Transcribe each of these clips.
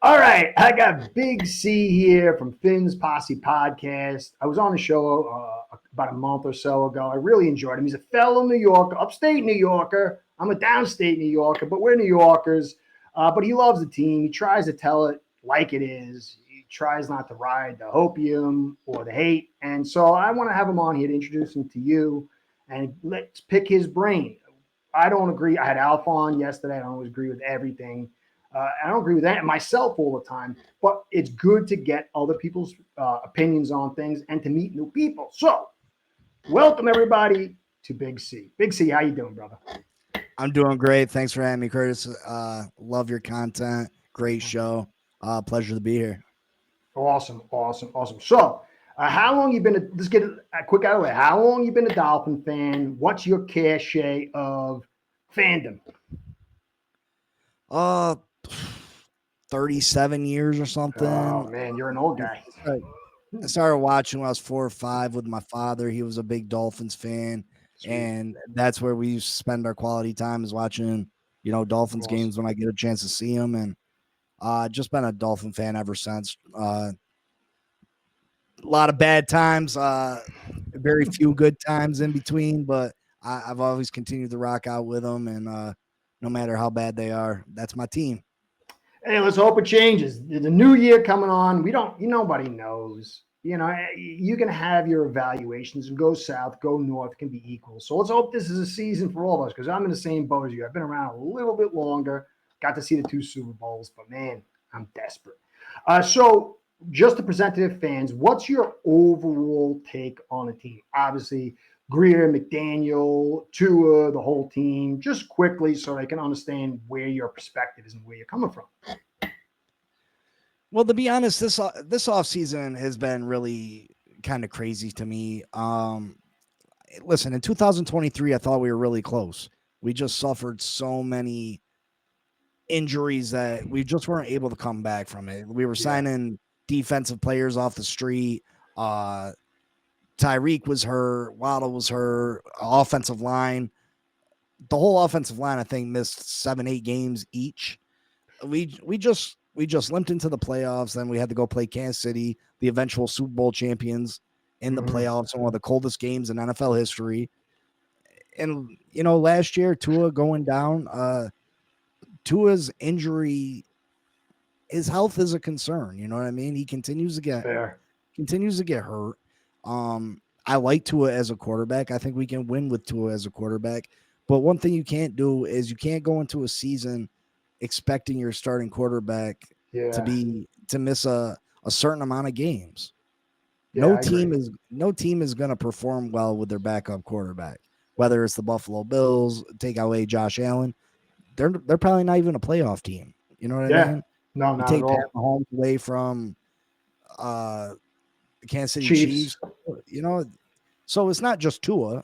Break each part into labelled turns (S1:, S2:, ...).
S1: All right, I got Big C here from Phin Posse Podcast. I was on the show about a month or so ago. I really enjoyed him. He's a fellow New Yorker, upstate New Yorker. I'm a downstate New Yorker, but we're New Yorkers. But he loves the team. He tries to tell it like it is. He tries not to ride the hopium or the hate. And so I want to have him on here to introduce him to you and let's pick his brain. I don't agree. I had Alpha on yesterday. I don't always agree with everything. I don't agree with that myself all the time, but it's good to get other people's opinions on things and to meet new people. So, welcome everybody to Big C. Big C, how you doing, brother?
S2: I'm doing great. Thanks for having me, Curtis. Love your content. Great show. Pleasure to be here.
S1: Awesome. So, how long you been? Let's get a quick out of the way. How long you been a Dolphin fan? What's your cachet of fandom?
S2: 37 years or something.
S1: Oh man, you're an old guy.
S2: I started watching when I was 4 or 5 with my father. He was a big Dolphins fan.
S1: Sweet.
S2: And that's where we used to spend our quality time, is watching, Dolphins games when I get a chance to see them. And just been a Dolphin fan ever since. A lot of bad times, very few good times in between, but I've always continued to rock out with them. And no matter how bad they are, that's my team.
S1: Hey, let's hope it changes. There's a new year coming on. Nobody knows. You can have your evaluations and go south, go north, can be equal. So let's hope this is a season for all of us, because I'm in the same boat as you. I've been around a little bit longer, got to see the 2 Super Bowls, but man, I'm desperate. So just to present to the fans, what's your overall take on the team? Obviously, Greer, McDaniel, Tua, the whole team, just quickly so they can understand where your perspective is and where you're coming from.
S2: Well, to be honest, this offseason has been really kind of crazy to me. Listen, in 2023, I thought we were really close. We just suffered so many injuries that we just weren't able to come back from it. We were signing defensive players off the street. Tyreek was hurt. Waddle was hurt. Offensive line. The whole offensive line, I think, missed 7-8 games each. We just limped into the playoffs. Then we had to go play Kansas City, the eventual Super Bowl champions, in the playoffs, one of the coldest games in NFL history. And, last year, Tua going down, Tua's injury, his health is a concern. You know what I mean? He continues to get hurt. I like Tua as a quarterback. I think we can win with Tua as a quarterback. But one thing you can't do is you can't go into a season expecting your starting quarterback to miss a certain amount of games. No team is going to perform well with their backup quarterback. Whether it's the Buffalo Bills, take away Josh Allen, they're probably not even a playoff team. You know what I mean?
S1: No, not
S2: take
S1: at
S2: Pat
S1: all.
S2: Mahomes away from Kansas City Chiefs. So it's not just Tua,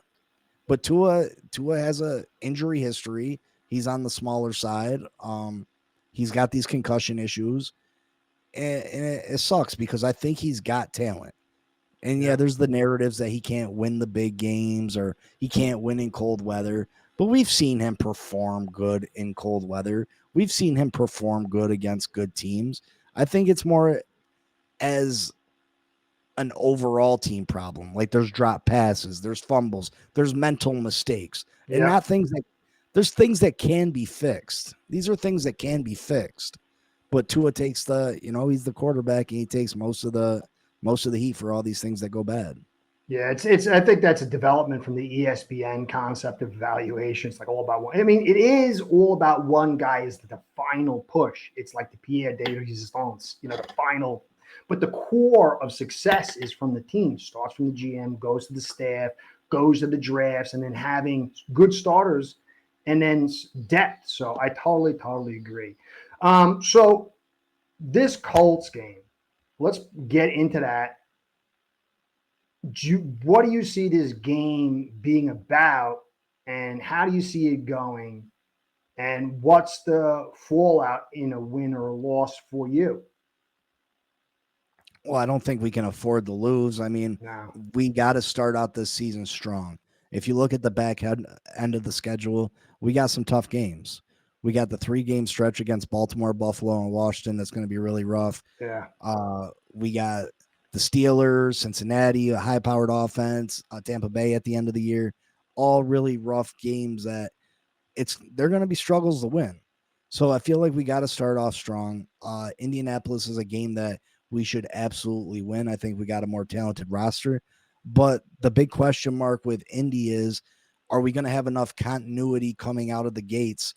S2: but Tua has a injury history. He's on the smaller side. He's got these concussion issues, and it sucks because I think he's got talent. And there's the narratives that he can't win the big games or he can't win in cold weather. But we've seen him perform good in cold weather. We've seen him perform good against good teams. I think it's more as an overall team problem. Like there's drop passes, there's fumbles, there's mental mistakes, and not things that there's things that can be fixed. These are things that can be fixed. But Tua takes he's the quarterback and he takes most of the heat for all these things that go bad.
S1: Yeah, it's. I think that's a development from the ESPN concept of evaluation. It's like all about one. I mean, it is all about one guy is the final push. It's like the Pierre Davis Stones, the final. But the core of success is from the team. Starts from the GM, goes to the staff, goes to the drafts, and then having good starters, and then depth. So I totally agree. So this Colts game, let's get into that. What do you see this game being about, and how do you see it going, and what's the fallout in a win or a loss for you?
S2: Well, I don't think we can afford to lose. I mean, we got to start out this season strong. If you look at the back end of the schedule, we got some tough games. We got the 3-game stretch against Baltimore, Buffalo, and Washington. That's going to be really rough.
S1: Yeah.
S2: We got the Steelers, Cincinnati, a high-powered offense, Tampa Bay at the end of the year. All really rough games that they're going to be struggles to win. So I feel like we got to start off strong. Indianapolis is a game that we should absolutely win. I think we got a more talented roster. But the big question mark with Indy is, are we going to have enough continuity coming out of the gates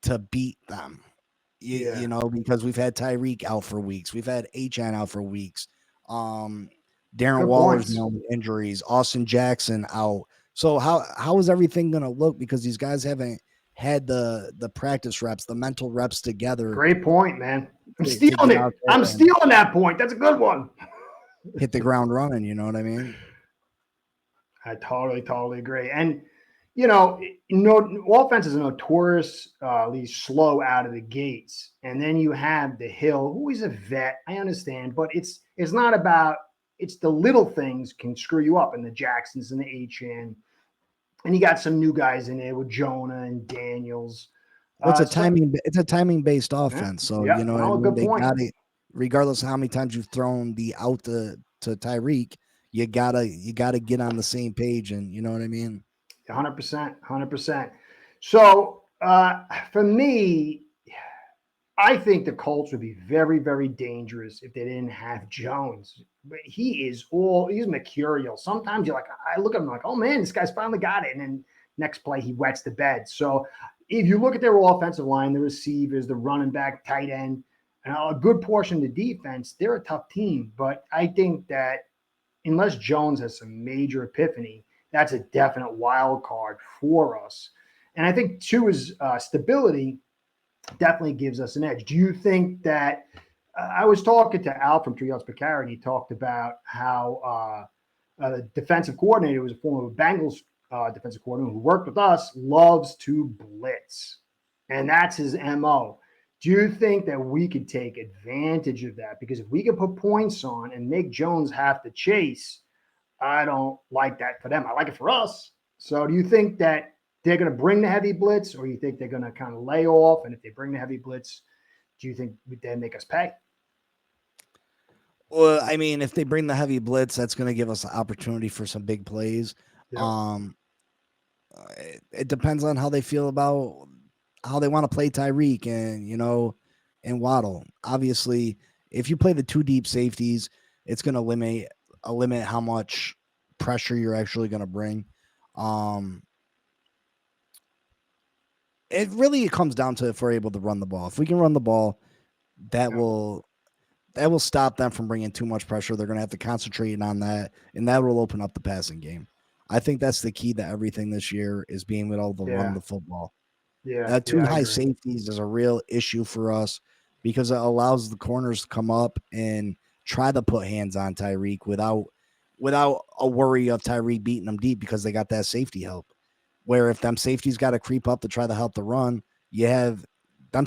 S2: to beat them? You know, because we've had Tyreek out for weeks. We've had HN out for weeks. Darren
S1: Good
S2: Waller's
S1: points.
S2: known injuries. Austin Jackson out. So how is everything going to look? Because these guys haven't had the practice reps, the mental reps together.
S1: Great point, man. I'm
S2: to
S1: stealing
S2: get
S1: it.
S2: out there
S1: I'm
S2: and
S1: stealing that point. That's a good one.
S2: hit the ground running. You know what I mean?
S1: I totally agree. And, you know, offenses are notoriously slow out of the gates. And then you have the Hill, who is a vet. I understand, but it's not about – it's the little things can screw you up, and the Jacksons and the HN. And you got some new guys in there with Jonah and Daniels.
S2: Well, it's a timing based offense. So you know what I mean? They got it, regardless of how many times you've thrown the out to Tyreek, you gotta get on the same page, and you know what I mean?
S1: 100%. So for me, I think the Colts would be very, very dangerous if they didn't have Jones. But he's mercurial. Sometimes I look at him like, oh man, this guy's finally got it. And then next play, he wets the bed. So if you look at their offensive line, the receivers, the running back, tight end, and a good portion of the defense, they're a tough team. But I think that unless Jones has some major epiphany, that's a definite wild card for us. And I think too is stability definitely gives us an edge. Do you think that I was talking to Al from Three Yards Per Carry, and he talked about how the defensive coordinator, was a former Bengals defensive coordinator who worked with us, loves to blitz, and that's his MO. Do you think that we could take advantage of that? Because if we can put points on and make Jones have to chase, I don't like that for them. I like it for us. So do you think that they're going to bring the heavy blitz, or you think they're going to kind of lay off? And if they bring the heavy blitz, do you think they make us pay?
S2: Well, I mean, if they bring the heavy blitz, that's going to give us an opportunity for some big plays. Yep. It depends on how they feel about how they want to play Tyreek and Waddle. Obviously, if you play the 2 deep safeties, it's going to limit how much pressure you're actually going to bring. It really comes down to if we're able to run the ball. If we can run the ball, that will stop them from bringing too much pressure. They're going to have to concentrate on that, and that will open up the passing game. I think that's the key to everything this year, is being able to run the football.
S1: Yeah.
S2: Two high safeties is a real issue for us because it allows the corners to come up and try to put hands on Tyreek without a worry of Tyreek beating them deep, because they got that safety help. Where if them safeties got to creep up to try to help the run, you have them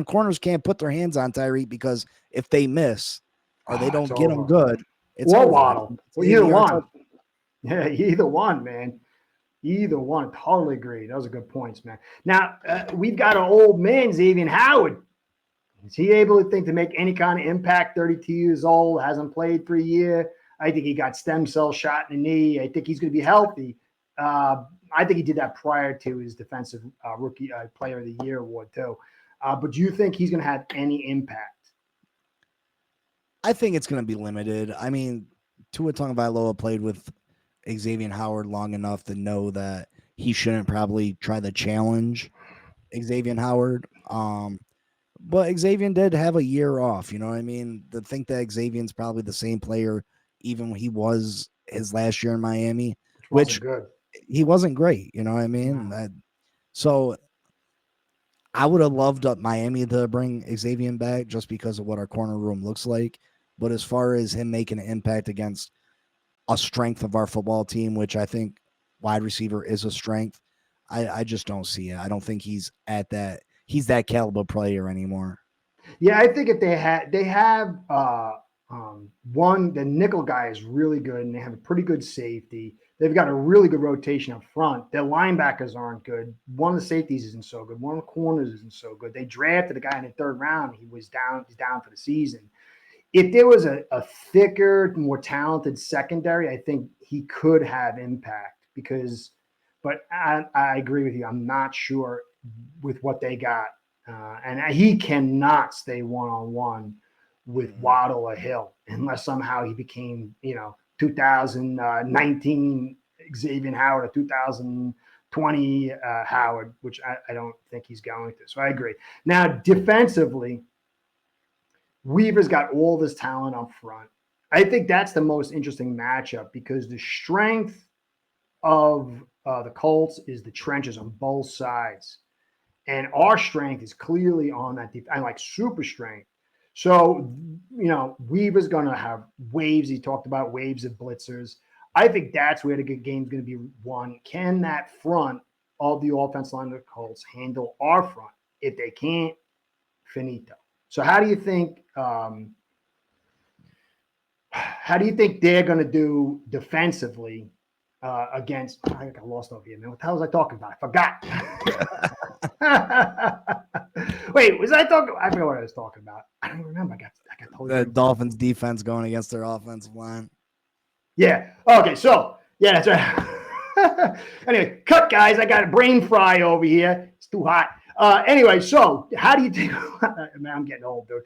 S2: corners can't put their hands on Tyreek, because if they miss or they don't get them good, it's
S1: or
S2: over.
S1: Waddle. Well, either one. Yeah, either one, man. Either one. Totally agree. Those are good points, man. Now, we've got an old man, Savaiinaea Howard. Is he able to make any kind of impact? 32 years old, hasn't played for a year. I think he got stem cell shot in the knee. I think he's going to be healthy. I think he did that prior to his defensive rookie player of the year award too. But do you think he's going to have any impact?
S2: I think it's going to be limited. I mean, Tua Tagovailoa played with Xavier Howard long enough to know that he shouldn't probably try to challenge Xavier Howard. But Xavier did have a year off. You know what I mean? To think that Xavier's probably the same player even when he was his last year in Miami, which
S1: good.
S2: He wasn't great, you know what I mean?
S1: No.
S2: So I would have loved Miami to bring Xavier back just because of what our corner room looks like. But as far as him making an impact against a strength of our football team, which I think wide receiver is a strength, I just don't see it. I don't think he's that caliber player anymore.
S1: Yeah, I think if they have one, the nickel guy is really good, and they have a pretty good safety. They've got a really good rotation up front. Their linebackers aren't good. One of the safeties isn't so good. One of the corners isn't so good. They drafted a guy in the third round. He's down for the season. If there was a thicker, more talented secondary, I think he could have impact but I agree with you. I'm not sure with what they got. And he cannot stay one-on-one with Waddle or Hill unless somehow he became, 2019 Xavier Howard or 2020 Howard, which I don't think he's going to. So I agree. Now, defensively, Weaver's got all this talent up front. I think that's the most interesting matchup because the strength of the Colts is the trenches on both sides. And our strength is clearly on that defense, like super strength. So, Weaver's going to have waves. He talked about waves of blitzers. I think that's where the good game's going to be won. Can that front of the offensive line of the Colts handle our front? If they can't, finito. So how do you think they're going to do defensively against? I got lost over here, man. What the hell was I talking about? I forgot. Wait, was I talking? I forgot what I was talking about. I don't even remember. I got totally.
S2: The Dolphins defense going against their offensive line.
S1: Yeah. Okay. So yeah, that's right. Anyway, cut, guys. I got a brain fry over here. It's too hot. Anyway, so how do you think? Man, I'm getting old, dude.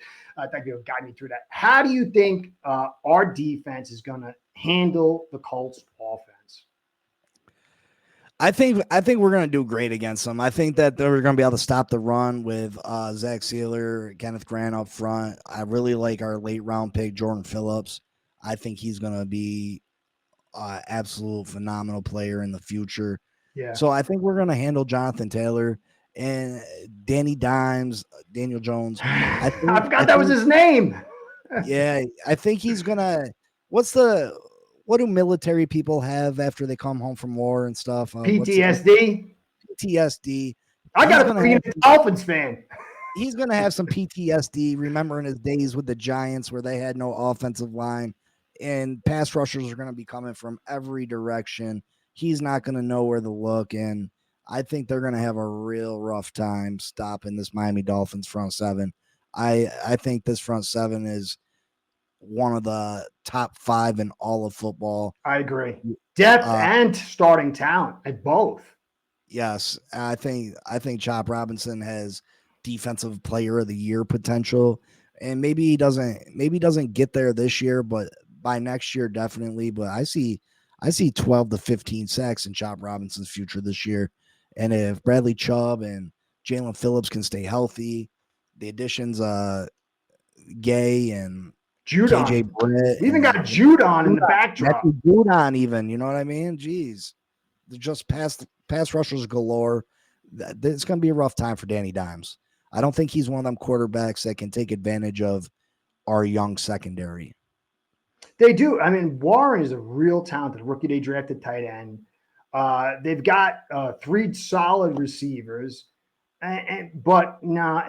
S1: Thank you for guiding me through that. How do you think our defense is going to handle the Colts' offense?
S2: I think we're going to do great against them. I think that they're going to be able to stop the run with Zach Sealer, Kenneth Grant up front. I really like our late round pick, Jordan Phillips. I think he's going to be an absolute phenomenal player in the future.
S1: Yeah.
S2: So I think we're going to handle Jonathan Taylor and Danny Dimes, Daniel Jones. I
S1: forgot that was his name.
S2: Yeah, I think he's going to – what do military people have after they come home from war and stuff?
S1: PTSD.
S2: PTSD.
S1: I got to be a Dolphins fan.
S2: He's going to have some PTSD, remembering his days with the Giants where they had no offensive line, and pass rushers are going to be coming from every direction. He's not going to know where to look, and I think they're going to have a real rough time stopping this Miami Dolphins front seven. I think this front seven is one of the top 5 in all of football.
S1: I agree. Depth and starting talent at both.
S2: Yes, I think Chop Robinson has defensive player of the year potential, and maybe he doesn't get there this year, but by next year definitely. But I see 12 to 15 sacks in Chop Robinson's future this year, and if Bradley Chubb and Jalen Phillips can stay healthy, the additions Gay and
S1: Judon.
S2: KJ Britt.
S1: We even got Judon in the backdrop.
S2: Judon even, you know what I mean? Jeez. They're just pass rushers galore. It's going to be a rough time for Danny Dimes. I don't think he's one of them quarterbacks that can take advantage of our young secondary.
S1: They do. I mean, Warren is a real talented rookie. They drafted tight end. They've got 3 solid receivers, but no,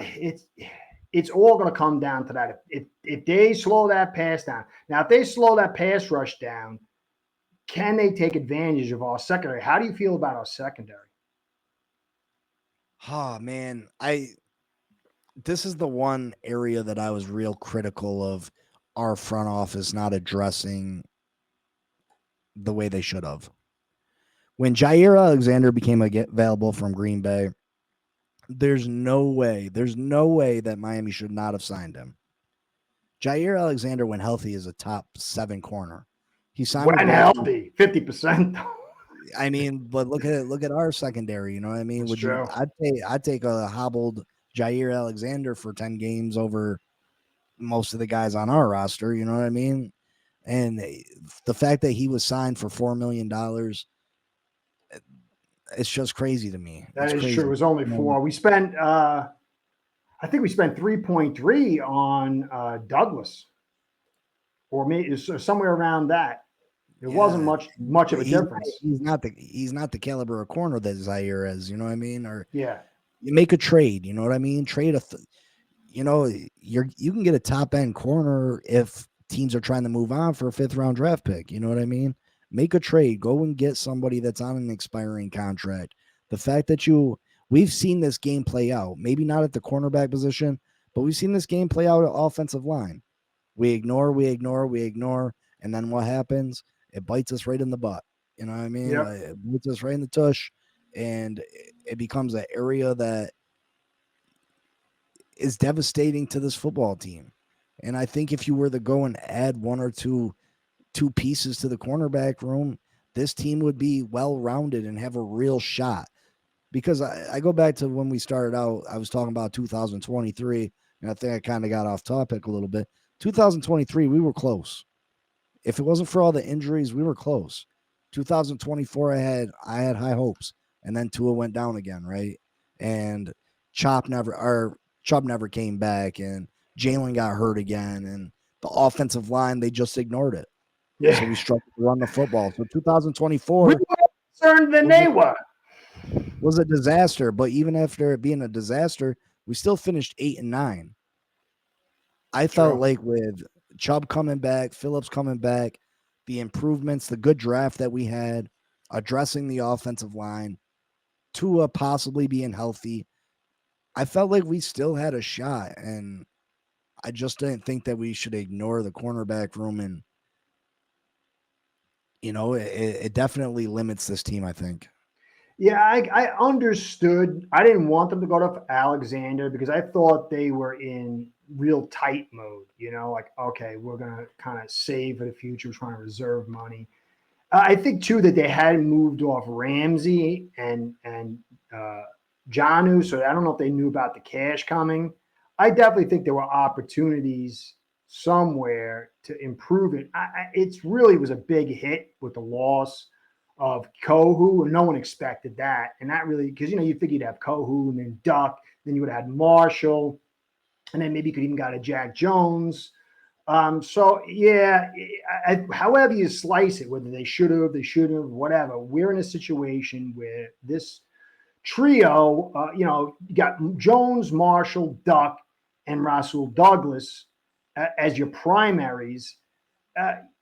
S1: it's all going to come down to that. If they slow that pass down, now if they slow that pass rush down, can they take advantage of our secondary? How do you feel about our secondary?
S2: Oh man, this is the one area that I was real critical of our front office not addressing the way they should have. When Jair Alexander became available from Green Bay, there's no way that Miami should not have signed him. Jair Alexander, when healthy, is a top 7 corner. He signed
S1: when healthy, 50%.
S2: I mean, but look at our secondary. You know what I mean? I'd take a hobbled Jair Alexander for 10 games over most of the guys on our roster. You know what I mean? And the fact that he was signed for $4 million, it's just crazy to me.
S1: That is true. It was only 4. We spent, I think we spent 3.3 on Douglas, or maybe somewhere around that. It wasn't much of a difference.
S2: He's not the caliber of corner that Zaire is. You know what I mean? Or
S1: you
S2: make a trade. You know what I mean? Trade you can get a top end corner if teams are trying to move on for a 5th round draft pick. You know what I mean? Make a trade. Go and get somebody that's on an expiring contract. The fact that we've seen this game play out, maybe not at the cornerback position, but we've seen this game play out at offensive line. We ignore, and then what happens? It bites us right in the butt. You know what I mean?
S1: Yep.
S2: Like, it bites us right in the tush, and it becomes an area that is devastating to this football team. And I think if you were to go and add one or two pieces to the cornerback room, this team would be well-rounded and have a real shot. Because I go back to when we started out, I was talking about 2023, and I think I kind of got off topic a little bit. 2023, we were close. If it wasn't for all the injuries, we were close. 2024, I had high hopes, and then Tua went down again, right? And Chubb never came back, and Jalen got hurt again, and the offensive line, they just ignored it.
S1: Yeah.
S2: So we struggled to run the football. So 2024
S1: we were more concerned than they were.
S2: Was a disaster, but even after it being a disaster, we still finished 8-9. I felt like with Chubb coming back, Phillips coming back, the improvements, the good draft that we had, addressing the offensive line, Tua possibly being healthy, I felt like we still had a shot, and I just didn't think that we should ignore the cornerback room. And it definitely limits this team, I think.
S1: Yeah, I understood. I didn't want them to go to Alexander because I thought they were in real tight mode. Like, okay, we're going to kind of save for the future, trying to reserve money. I think, too, that they had moved off Ramsey and Jonah, so I don't know if they knew about the cash coming. I definitely think there were opportunities somewhere to improve it. It really was a big hit with the loss of Kohu, and no one expected that. And that really, because, you figured you'd have Kohu and then Duck, then you would have had Marshall, and then maybe you could even got a Jack Jones. So, yeah, however you slice it, whether they should have, whatever, we're in a situation where this trio, you got Jones, Marshall, Duck, and Rasul Douglas as your primaries.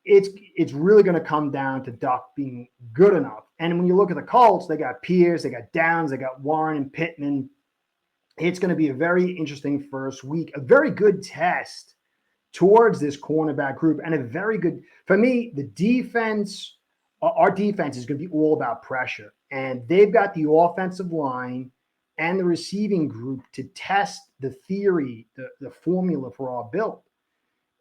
S1: It's really going to come down to Duck being good enough. And when you look at the Colts, they got Pierce, they got Downs, they got Warren and Pittman. It's going to be a very interesting first week, a very good test towards this cornerback group, and a very good, for me, the defense, our defense is going to be all about pressure. And they've got the offensive line and the receiving group to test the theory, the formula for our build.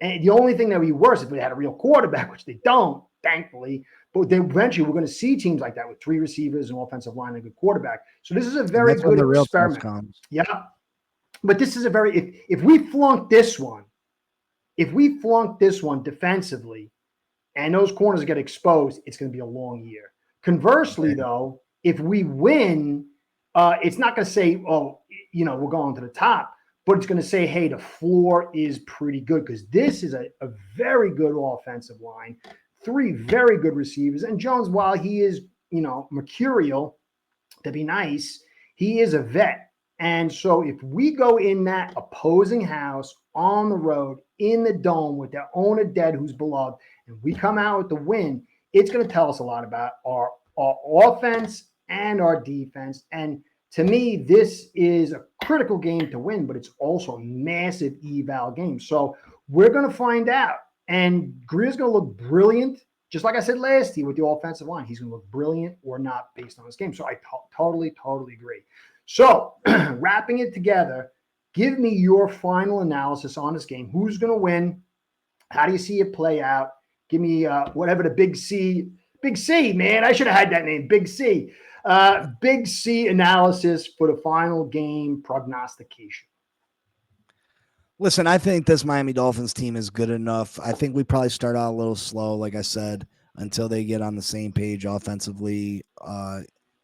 S1: And the only thing that would be worse if we had a real quarterback, which they don't, thankfully. But eventually we're going to see teams like that with 3 receivers, an offensive line, and a good quarterback. So this is a very good experiment. Yeah. But this is a very, if we flunk this one defensively and those corners get exposed, it's going to be a long year. Conversely, though, if we win, it's not going to say, oh, we're going to the top. But it's going to say, hey, the floor is pretty good, because this is a very good offensive line, 3 very good receivers. And Jones, while he is, mercurial, to be nice, he is a vet. And so if we go in that opposing house on the road in the dome with their owner dead who's beloved, and we come out with the win, it's going to tell us a lot about our offense and our defense. And to me, this is a critical game to win, but it's also a massive eval game. So we're going to find out. And Greer's going to look brilliant, just like I said last year with the offensive line. He's going to look brilliant or not based on this game. So I totally agree. So wrapping it together, give me your final analysis on this game. Who's going to win? How do you see it play out? Give me whatever the Big C, man. I should have had that name, Big C. Big C analysis for the final game prognostication.
S2: Listen, I think this Miami Dolphins team is good enough. I think we probably start out a little slow, like I said, until they get on the same page offensively,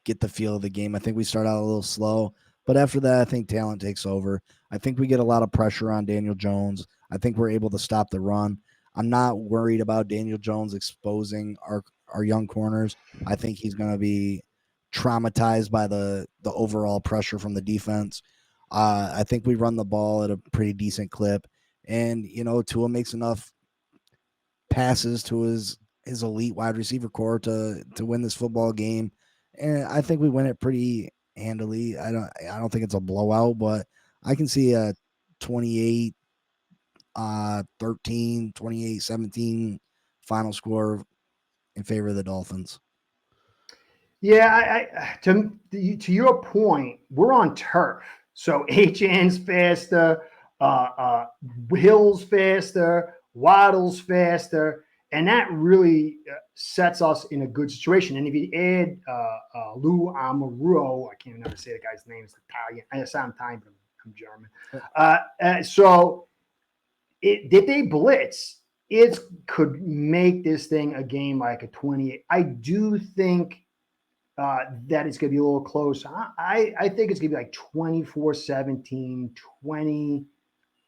S2: get the feel of the game. I think we start out a little slow, but after that, I think talent takes over. I think we get a lot of pressure on Daniel Jones. I think we're able to stop the run. I'm not worried about Daniel Jones exposing our young corners. I think he's going to be traumatized by the overall pressure from the defense. I think we run the ball at a pretty decent clip, and Tua makes enough passes to his his elite wide receiver core to win this football game, and I think we win it pretty handily. I don't think it's a blowout, but I can see a 28 13, 28-17 final score in favor of the Dolphins.
S1: Yeah, to your point, we're on turf, so HN's faster, Hill's faster, Waddle's faster, and that really sets us in a good situation. And if you add Lou Amaro, I can't even know how to say the guy's name. It's Italian. I sound Italian, but I'm German. So if they blitz, it could make this thing a game like a 28. I do think that it's going to be a little close. I think it's going to be like 24-17,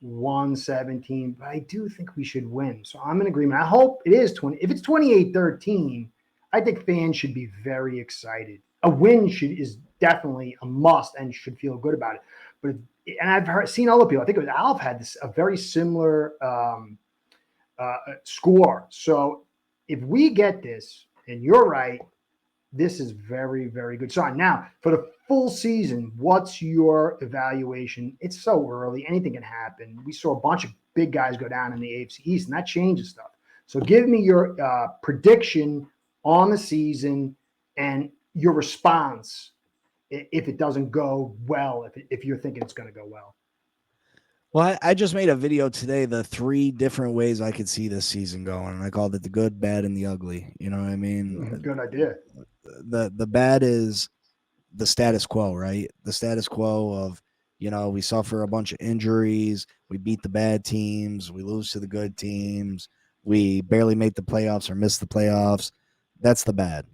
S1: 21-17, but I do think we should win. So I'm in agreement. I hope it is 20. If it's 28-13, I think fans should be very excited. A win is definitely a must and should feel good about it. But I've seen other people. I think it was Alf had a very similar score. So if we get this, and you're right, this is very, very good sign. Now, for the full season, what's your evaluation? It's so early. Anything can happen. We saw a bunch of big guys go down in the AFC East, and that changes stuff. So give me your prediction on the season and your response if it doesn't go well, if you're thinking it's going to go well.
S2: Well, I just made a video today, the 3 different ways I could see this season going, and I called it the good, bad, and the ugly. You know what I mean?
S1: Good idea.
S2: The bad is the status quo, right? The status quo of, we suffer a bunch of injuries, we beat the bad teams, we lose to the good teams, we barely make the playoffs or miss the playoffs. That's the bad.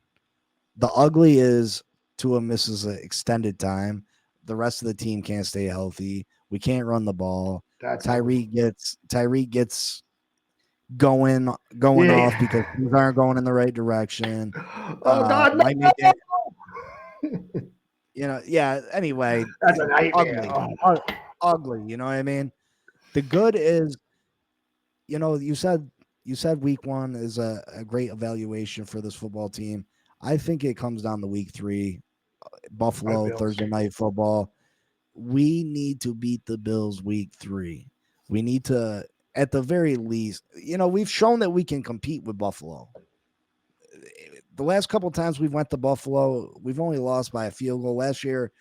S2: The ugly is Tua misses an extended time. The rest of the team can't stay healthy. We can't run the ball. Tyreek gets going off because things aren't going in the right direction.
S1: Oh God,
S2: Anyway,
S1: that's a nightmare.
S2: Ugly. You know what I mean? The good is, you said week 1 is a great evaluation for this football team. I think it comes down to week 3, Buffalo, Thursday night football. We need to beat the Bills week 3. We need to, at the very least, we've shown that we can compete with Buffalo. The last couple of times we've went to Buffalo, we've only lost by a field goal. Last year,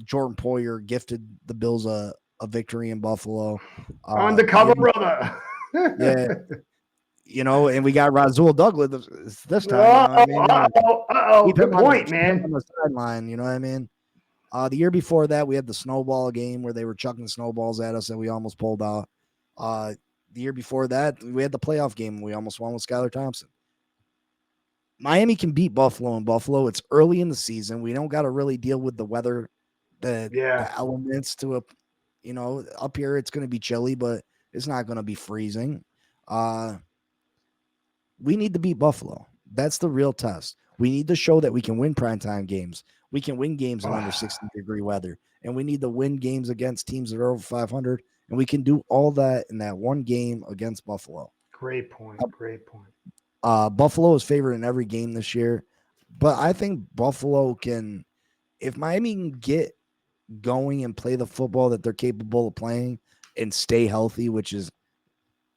S2: Jordan Poyer gifted the Bills a victory in Buffalo.
S1: Undercover brother.
S2: Yeah. And we got Rasul Douglas this time.
S1: Good point, man.
S2: On the sideline, you know what I mean? The year before that, we had the snowball game where they were chucking snowballs at us and we almost pulled out. The year before that, we had the playoff game and we almost won with Skylar Thompson. Miami can beat Buffalo in Buffalo. It's early in the season. We don't got to really deal with the weather, the elements to a, up here it's going to be chilly, but it's not going to be freezing. We need to beat Buffalo. That's the real test. We need to show that we can win primetime games. We can win games in under 60-degree weather. And we need to win games against teams that are over 500. And we can do all that in that one game against Buffalo.
S1: Great point.
S2: Buffalo is favored in every game this year. But I think Buffalo can, if Miami can get going and play the football that they're capable of playing and stay healthy, which is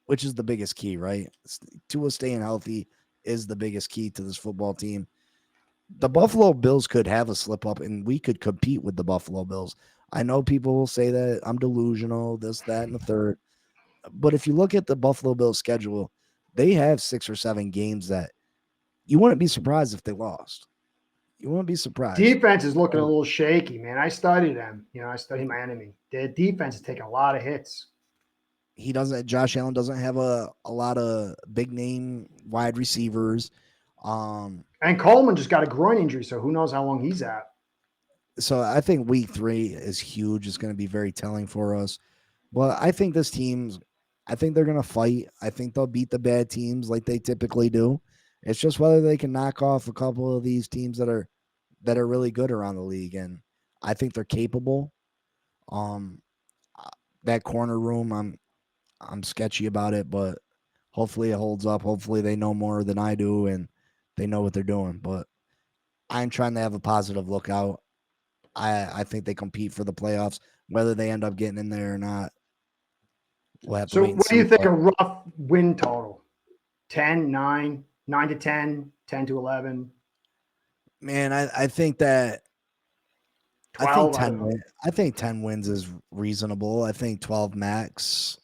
S2: the biggest key, right? Tua staying healthy is the biggest key to this football team. The Buffalo Bills could have a slip up and we could compete with the Buffalo Bills. I know people will say that I'm delusional, this, that, and the third. But if you look at the Buffalo Bills schedule, they have 6 or 7 games that you wouldn't be surprised if they lost. You wouldn't be surprised.
S1: Defense is looking a little shaky, man. I studied them. I studied my enemy. Their defense is taking a lot of hits.
S2: Josh Allen doesn't have a lot of big name wide receivers.
S1: And Coleman just got a groin injury, so who knows how long he's out.
S2: So I think week 3 is huge. It's going to be very telling for us. But I think they're going to fight. I think they'll beat the bad teams like they typically do. It's just whether they can knock off a couple of these teams that are really good around the league. And I think they're capable. That corner room, I'm sketchy about it, but Hopefully it holds up. Hopefully they know more than I do and they know what they're doing. But I'm trying to have a positive look out. I think they compete for the playoffs, whether they end up getting in there or not. We'll have to
S1: So
S2: wait and
S1: what do you
S2: see.
S1: think
S2: But
S1: a rough win total? 10, 9, 9 to 10, 10 to 11,
S2: man, I think that
S1: 12? I don't know.
S2: I think 10 wins is reasonable. I think 12 max,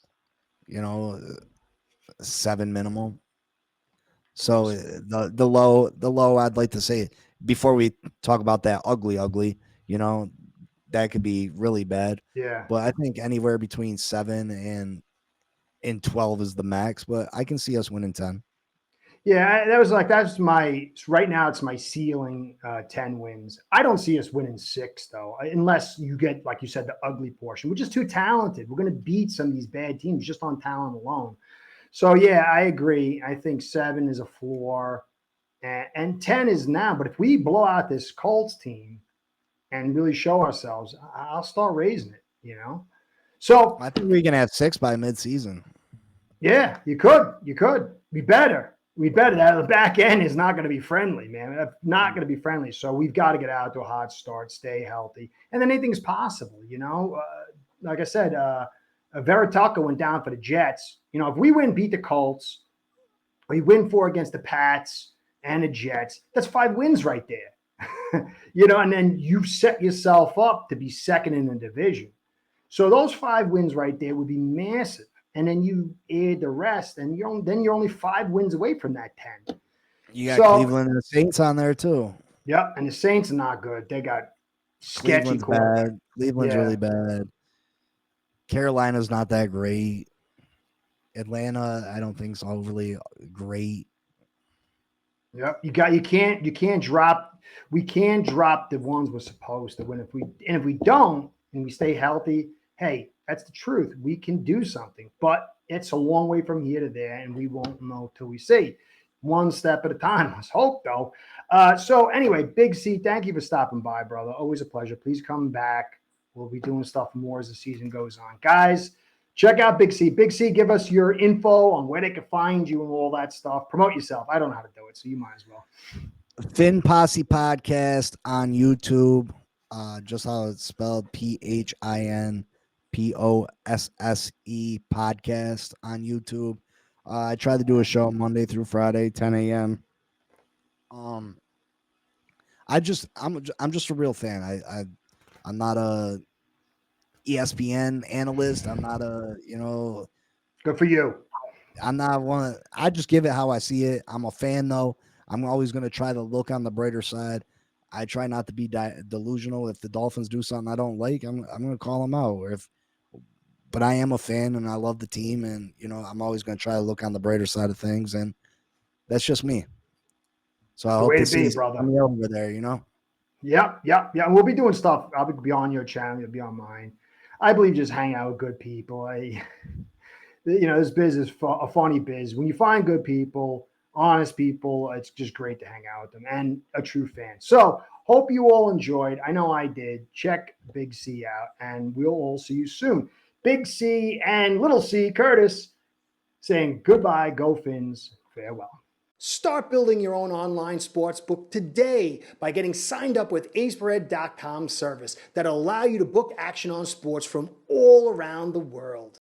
S2: 7 minimal. So the low I'd like to say before we talk about that ugly, that could be really bad.
S1: Yeah.
S2: But I think anywhere between 7 and 12 is the max, but I can see us winning 10.
S1: Yeah, right now it's my ceiling, 10 wins. I don't see us winning 6 though, unless you get, like you said, the ugly portion. We're just too talented. We're going to beat some of these bad teams just on talent alone. So yeah, I agree. I think 7 is a floor, and 10 is now. But if we blow out this Colts team and really show ourselves, I'll start raising it. So
S2: I think we can have 6 by midseason.
S1: yeah, you could. We better. That the back end is not going to be friendly, man. It's not going to be friendly. So we've got to get out to a hot start, stay healthy, and then anything's possible. Like I said, Veritaka went down for the Jets. If we beat the Colts, we win 4 against the Pats and the Jets. That's 5 wins right there. And then you've set yourself up to be second in the division. So those 5 wins right there would be massive. And then you add the rest, and you're only 5 wins away from that 10.
S2: You got Cleveland and the Saints on there too.
S1: Yep, and the Saints are not good. They got sketchy
S2: Cleveland's bad. Cleveland's really bad. Carolina's not that great. Atlanta, I don't think is overly great.
S1: Yep, you can't drop. We can't drop the ones we're supposed to win. If we don't and we stay healthy, hey, that's the truth. We can do something, but it's a long way from here to there, and we won't know till we see. One step at a time. Let's hope, though. So anyway, Big C, thank you for stopping by, brother. Always a pleasure. Please come back. We'll be doing stuff more as the season goes on. Guys, check out Big C. Big C, give us your info on where they can find you and all that stuff. Promote yourself. I don't know how to do it, so you might as well.
S2: Phin Posse Podcast on YouTube. Just how it's spelled, PhinPosse Podcast on YouTube. I try to do a show Monday through Friday, 10 a.m. I'm just a real fan. I'm not a ESPN analyst. I'm not
S1: Good for you.
S2: I'm not one. I just give it how I see it. I'm a fan though. I'm always going to try to look on the brighter side. I try not to be delusional. If the Dolphins do something I don't like, I'm going to call them out. But I am a fan and I love the team, and I'm always going to try to look on the brighter side of things, and that's just me. So I hope to see you over there.
S1: Yep. We'll be doing stuff. I'll be on your channel. You'll be on mine. I believe just hang out with good people. This biz is a funny biz. When you find good people, honest people, it's just great to hang out with them, and a true fan. So hope you all enjoyed. I know I did. Check Big C out, and we'll all see you soon. Big C and Little C Curtis saying goodbye, go Fins, farewell. Start building your own online sports book today by getting signed up with aceBread.com service that'll allow you to book action on sports from all around the world.